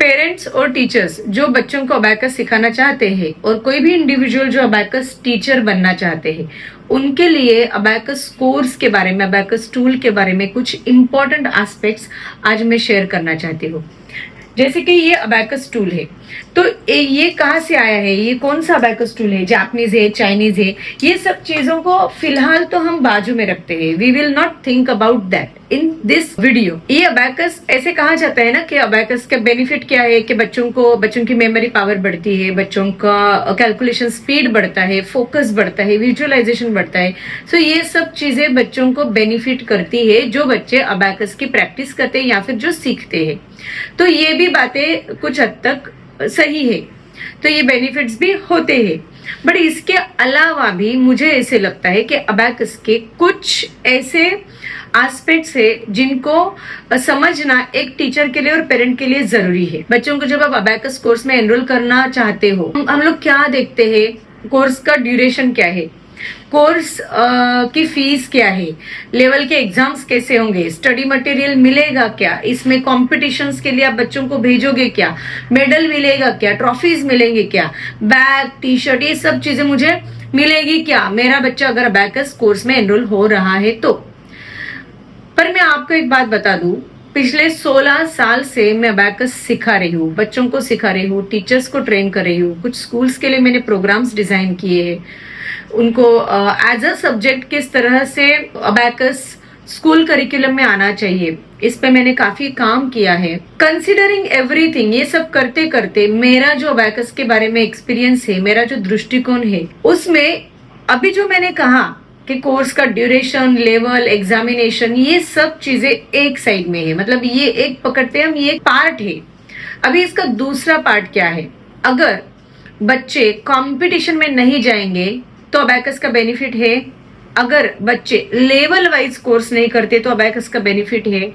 Parents और teachers जो बच्चों को अबैकस सिखाना चाहते हैं और कोई भी इंडिविजुअल जो अबैकस टीचर बनना चाहते हैं, उनके लिए अबैकस कोर्स के बारे में, अबैकस टूल के बारे में कुछ इंपॉर्टेंट एस्पेक्ट्स आज मैं शेयर करना चाहती हूँ। जैसे कि ये अबैकस टूल है, तो ये कहाँ से आया है, ये कौन सा अबैकस टूल है, जापानीज है, चाइनीज है, ये सब चीजों को फिलहाल तो हम बाजू में रखते हैं। We will not think about that in this video. ये अबैकस ऐसे कहा जाता है ना कि अबैकस का बेनिफिट क्या है कि बच्चों की मेमोरी पावर बढ़ती है, बच्चों का कैलकुलेशन स्पीड बढ़ता है, फोकस बढ़ता है, विजुअलाइजेशन बढ़ता है। सो ये सब चीजें बच्चों को बेनिफिट करती है जो बच्चे अबैकस की प्रैक्टिस करते हैं या फिर जो सीखते हैं। तो ये भी बातें कुछ हद तक सही है, तो ये बेनिफिट्स भी होते हैं। बट इसके अलावा भी मुझे ऐसे लगता है कि अबैकस के कुछ ऐसे एस्पेक्ट्स है जिनको समझना एक टीचर के लिए और पेरेंट के लिए जरूरी है। बच्चों को जब आप अबैकस कोर्स में एनरोल करना चाहते हो, हम लोग क्या देखते हैं, कोर्स का ड्यूरेशन क्या है, कोर्स की फीस क्या है, लेवल के एग्जाम्स कैसे होंगे, स्टडी मटेरियल मिलेगा क्या, इसमें कॉम्पिटिशन्स के लिए आप बच्चों को भेजोगे क्या, मेडल मिलेगा क्या, ट्रॉफीज मिलेंगे क्या, बैग, टी शर्ट, ये सब चीजें मुझे मिलेगी क्या, मेरा बच्चा अगर अबैकस कोर्स में एनरोल हो रहा है तो। पर मैं आपको एक बात बता दूं, पिछले 16 साल से मैं अबैकस सिखा रही हूँ, बच्चों को सिखा रही हूँ, टीचर्स को ट्रेन कर रही हूँ, कुछ स्कूल्स के लिए मैंने प्रोग्राम्स डिजाइन किए हैं, उनको एज अ सब्जेक्ट किस तरह से अबैकस स्कूल करिकुलम में आना चाहिए, इस पे मैंने काफी काम किया है। कंसिडरिंग एवरीथिंग, ये सब करते करते मेरा जो अबैकस के बारे में एक्सपीरियंस है, मेरा जो दृष्टिकोण है, उसमें अभी जो मैंने कहा कि कोर्स का ड्यूरेशन, लेवल, एग्जामिनेशन, ये सब चीजें एक साइड में है, मतलब ये एक पकड़ते हम, ये एक पार्ट है। अभी इसका दूसरा पार्ट क्या है, अगर बच्चे कंपटीशन में नहीं जाएंगे तो अबैकस का बेनिफिट है, अगर बच्चे लेवल वाइज कोर्स नहीं करते तो अबैकस का बेनिफिट है,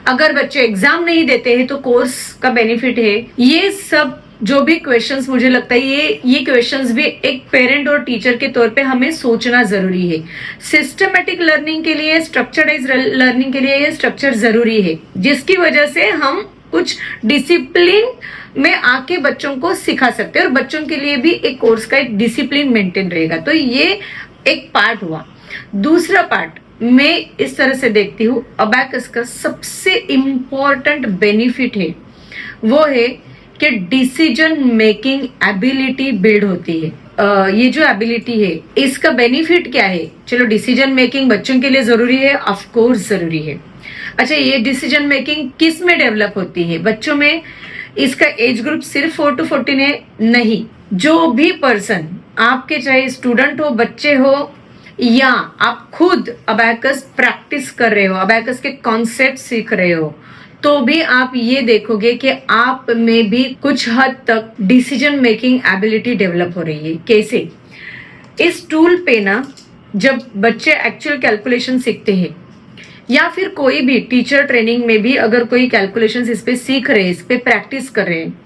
अगर बच्चे एग्जाम नहीं देते हैं तो कोर्स का बेनिफिट है। ये सब जो भी क्वेश्चंस, मुझे लगता है ये क्वेश्चंस भी एक पेरेंट और टीचर के तौर पे हमें सोचना जरूरी है। सिस्टमेटिक लर्निंग के लिए, स्ट्रक्चराइज लर्निंग के लिए ये स्ट्रक्चर जरूरी है, जिसकी वजह से हम कुछ डिसिप्लिन में आके बच्चों को सिखा सकते हैं और बच्चों के लिए भी एक कोर्स का एक डिसिप्लिन मेंटेन रहेगा। तो ये एक पार्ट हुआ। दूसरा पार्ट मैं इस तरह से देखती हूँ, अबैकस का सबसे इंपॉर्टेंट बेनिफिट है वो है कि डिसीजन मेकिंग एबिलिटी बिल्ड होती है। ये जो एबिलिटी है, इसका बेनिफिट क्या है, चलो डिसीजन मेकिंग बच्चों के लिए जरूरी है, ऑफ कोर्स जरूरी है। अच्छा, ये डिसीजन मेकिंग किस में डेवलप होती है, बच्चों में। इसका एज ग्रुप सिर्फ 4 to 14 है, नहीं, जो भी पर्सन, आपके चाहे स्टूडेंट हो, बच्चे हो, या आप खुद अबैकस प्रैक्टिस कर रहे हो, अबैकस के कॉन्सेप्ट सीख रहे हो, तो भी आप ये देखोगे कि आप में भी कुछ हद तक डिसीजन मेकिंग एबिलिटी डेवलप हो रही है। कैसे, इस टूल पे ना जब बच्चे एक्चुअल कैलकुलेशन सीखते हैं, या फिर कोई भी टीचर ट्रेनिंग में भी अगर कोई कैलकुलेशंस इस पे सीख रहे हैं, इस पे प्रैक्टिस कर रहे हैं,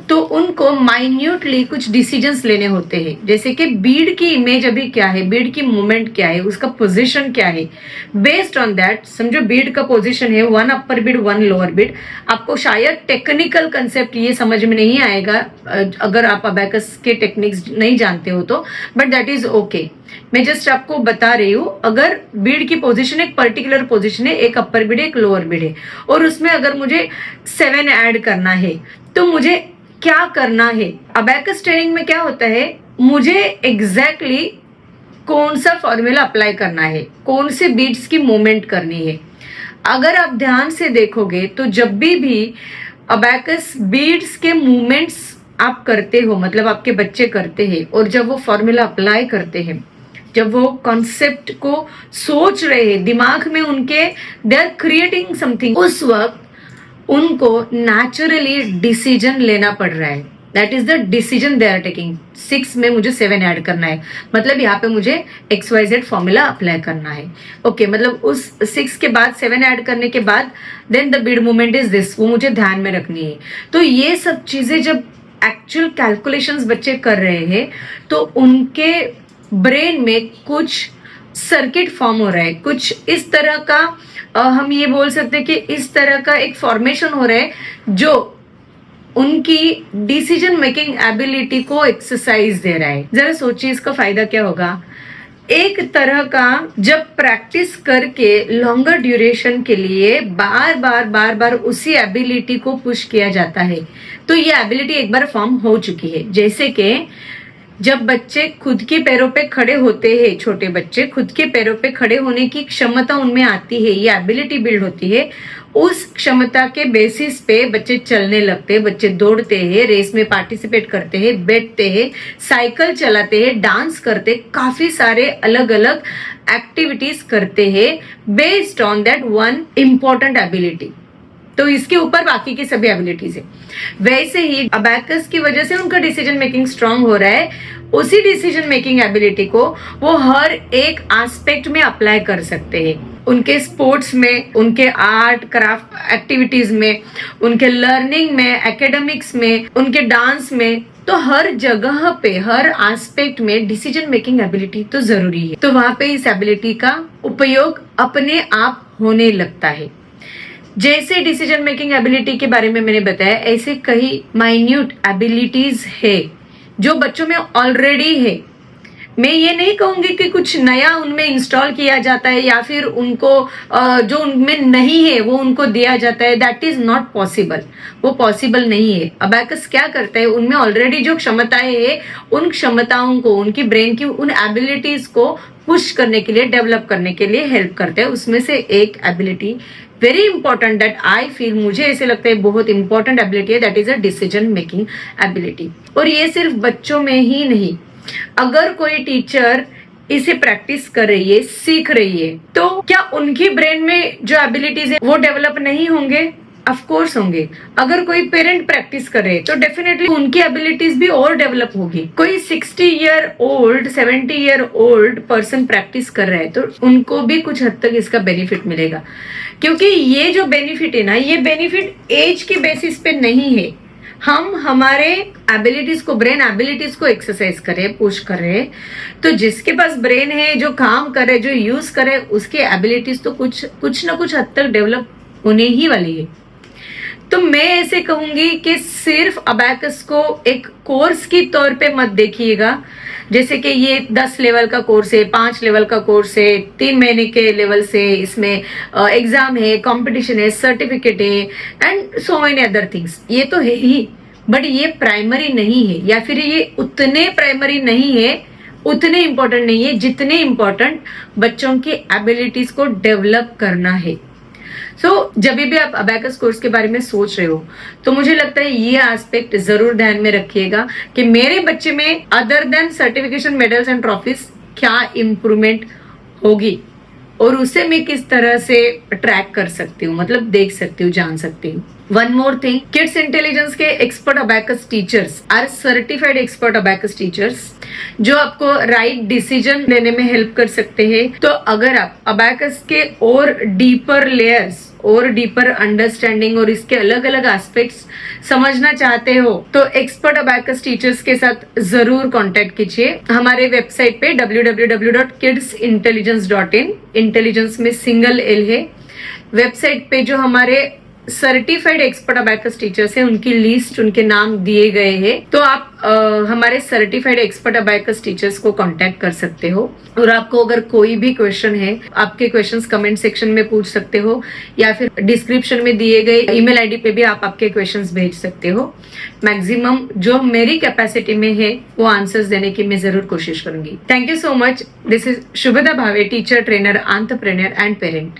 तो उनको माइन्यूटली कुछ डिसीजंस लेने होते हैं। जैसे कि बीड की इमेज अभी क्या है, बीड की मूवमेंट क्या है, उसका पोजीशन क्या है, बेस्ड ऑन दैट, समझो बीड का पोजीशन है 1 अपर बीड 1 लोअर बीड। आपको शायद टेक्निकल कंसेप्ट ये समझ में नहीं आएगा अगर आप अबैकस के टेक्निक्स नहीं जानते हो तो, बट दैट इज ओके। मैं जस्ट आपको बता रही हूँ, अगर बीड की पोजीशन एक पर्टिकुलर पोजीशन है, एक अपर बीड है, एक लोअर बीड है, और उसमें अगर मुझे 7 ऐड करना है तो मुझे क्या करना है। अबैकस ट्रेनिंग में क्या होता है, मुझे एग्जैक्टली कौन सा फॉर्मूला अप्लाई करना है, कौन से बीट्स की मूवमेंट करनी है। अगर आप ध्यान से देखोगे तो जब भी अबैकस बीट्स के मूवमेंट्स आप करते हो, मतलब आपके बच्चे करते हैं, और जब वो फॉर्मूला अप्लाई करते हैं, जब वो कॉन्सेप्ट को सोच रहे हैं, दिमाग में उनके दे आर क्रिएटिंग समथिंग, उस वक्त उनको नेचुरली डिसीजन लेना पड़ रहा है। That is the decision they are taking. 6 में मुझे 7 ऐड करना है, मतलब यहाँ पे मुझे XYZ फॉर्मूला अप्लाई करना है। ओके, मतलब उस 6 के बाद 7 ऐड करने के बाद then the bead movement is this, वो मुझे ध्यान में रखनी है। तो ये सब चीजें जब एक्चुअल कैलकुलेशंस बच्चे कर रहे हैं तो उनके ब्रेन में कुछ सर्किट फॉर्म हो रहा है, कुछ इस तरह का हम ये बोल सकते हैं कि इस तरह का एक फॉर्मेशन हो रहा है जो उनकी डिसीजन मेकिंग एबिलिटी को एक्सरसाइज दे रहा है। जरा सोचिए इसका फायदा क्या होगा। एक तरह का जब प्रैक्टिस करके लॉन्गर ड्यूरेशन के लिए बार बार उसी एबिलिटी को पुश किया जाता है, तो ये एबिलिटी एक बार फॉर्म हो चुकी है। जैसे कि जब बच्चे खुद के पैरों पे खड़े होते हैं, छोटे बच्चे खुद के पैरों पे खड़े होने की क्षमता उनमें आती है, ये एबिलिटी बिल्ड होती है। उस क्षमता के बेसिस पे बच्चे चलने लगते हैं, बच्चे दौड़ते हैं, रेस में पार्टिसिपेट करते हैं, बैठते हैं, साइकिल चलाते हैं, डांस करते, काफी सारे अलग अलग एक्टिविटीज करते हैं based on that one important ability. तो इसके ऊपर बाकी की सभी एबिलिटीज है। वैसे ही अबैकस की वजह से उनका डिसीजन मेकिंग स्ट्रांग हो रहा है। उसी डिसीजन मेकिंग एबिलिटी को वो हर एक एस्पेक्ट में अप्लाई कर सकते हैं, उनके स्पोर्ट्स में, उनके आर्ट क्राफ्ट एक्टिविटीज में, उनके लर्निंग में, एकेडमिक्स में, उनके डांस में। तो हर जगह पे, हर एस्पेक्ट में डिसीजन मेकिंग एबिलिटी तो जरूरी है। तो वहां पे इस एबिलिटी का उपयोग अपने आप होने लगता है। जैसे डिसीजन मेकिंग एबिलिटी के बारे में मैंने बताया, ऐसे कई माइन्यूट एबिलिटीज है जो बच्चों में ऑलरेडी है। मैं ये नहीं कहूंगी कि कुछ नया उनमें इंस्टॉल किया जाता है या फिर उनको जो उनमें नहीं है वो उनको दिया जाता है। दैट इज नॉट पॉसिबल, वो पॉसिबल नहीं है। अबैकस क्या करता है, उनमें ऑलरेडी जो क्षमताएं है, उन क्षमताओं को, उनकी ब्रेन की उन एबिलिटीज को पुश करने के लिए, डेवलप करने के लिए हेल्प करते हैं। उसमें से एक ability very important that I feel, मुझे ऐसे लगता है बहुत इंपॉर्टेंट एबिलिटी है, that is a decision making ability. और ये सिर्फ बच्चों में ही नहीं, अगर कोई टीचर इसे प्रैक्टिस कर रही है, सीख रही है, तो क्या उनकी ब्रेन में जो एबिलिटीज है वो डेवलप नहीं होंगे? ऑफ कोर्स होंगे। अगर कोई पेरेंट प्रैक्टिस करे तो डेफिनेटली उनकी एबिलिटीज भी और डेवलप होगी। कोई 60 year old 70 year old person practice कर रहा है तो उनको भी कुछ हद तक इसका बेनिफिट मिलेगा, क्योंकि ये जो बेनिफिट है ना, ये बेनिफिट एज के बेसिस पे नहीं है। हम हमारे एबिलिटीज को, ब्रेन एबिलिटीज को एक्सरसाइज करें, पुश करें, तो जिसके पास ब्रेन है, जो काम करे, जो यूज करे, उसकी एबिलिटीज तो कुछ ना कुछ हद तक डेवलप होने ही वाली है। तो मैं ऐसे कहूंगी कि सिर्फ अबैकस को एक कोर्स की तौर पे मत देखिएगा, जैसे कि ये 10 लेवल का कोर्स है, 5 लेवल का कोर्स है, 3 महीने के लेवल से, इसमें एग्जाम है, कंपटीशन है, सर्टिफिकेट है and so many other things. ये तो है ही, बट ये प्राइमरी नहीं है, या फिर ये उतने प्राइमरी नहीं है, उतने इंपॉर्टेंट नहीं है जितने इंपॉर्टेंट बच्चों की एबिलिटीज को डेवलप करना है। जब भी आप अबैकस कोर्स के बारे में सोच रहे हो तो मुझे लगता है ये एस्पेक्ट जरूर ध्यान में रखिएगा कि मेरे बच्चे में other than certification, medals and trophies क्या इम्प्रूवमेंट होगी और उसे मैं किस तरह से ट्रैक कर सकती हूँ, मतलब देख सकती हूँ, जान सकती हूँ। One more thing, kids intelligence के expert abacus teachers are certified expert abacus teachers जो आपको राइट डिसीजन लेने में हेल्प कर सकते हैं। तो अगर आप अबैकस के और डीपर लेयर्स और डीपर अंडरस्टैंडिंग और इसके अलग अलग एस्पेक्ट्स समझना चाहते हो तो एक्सपर्ट अबैकस टीचर्स के साथ जरूर कांटेक्ट कीजिए। हमारे वेबसाइट पे www.kidsintelligence.in, इंटेलिजेंस में सिंगल एल है। वेबसाइट पे जो हमारे सर्टिफाइड एक्सपर्ट अबैकस टीचर्स हैं उनकी लिस्ट, उनके नाम दिए गए हैं। तो आप हमारे सर्टिफाइड एक्सपर्ट अबैकस टीचर्स को कांटेक्ट कर सकते हो। और आपको अगर कोई भी क्वेश्चन है, आपके क्वेश्चंस कमेंट सेक्शन में पूछ सकते हो या फिर डिस्क्रिप्शन में दिए गए ईमेल आईडी पे भी आप आपके क्वेश्चंस भेज सकते हो। मैक्सिमम जो मेरी कैपेसिटी में है वो आंसर्स देने की मैं जरूर कोशिश करूंगी। Thank you so much. This is Shubhada Bhave, teacher, trainer, entrepreneur and parent.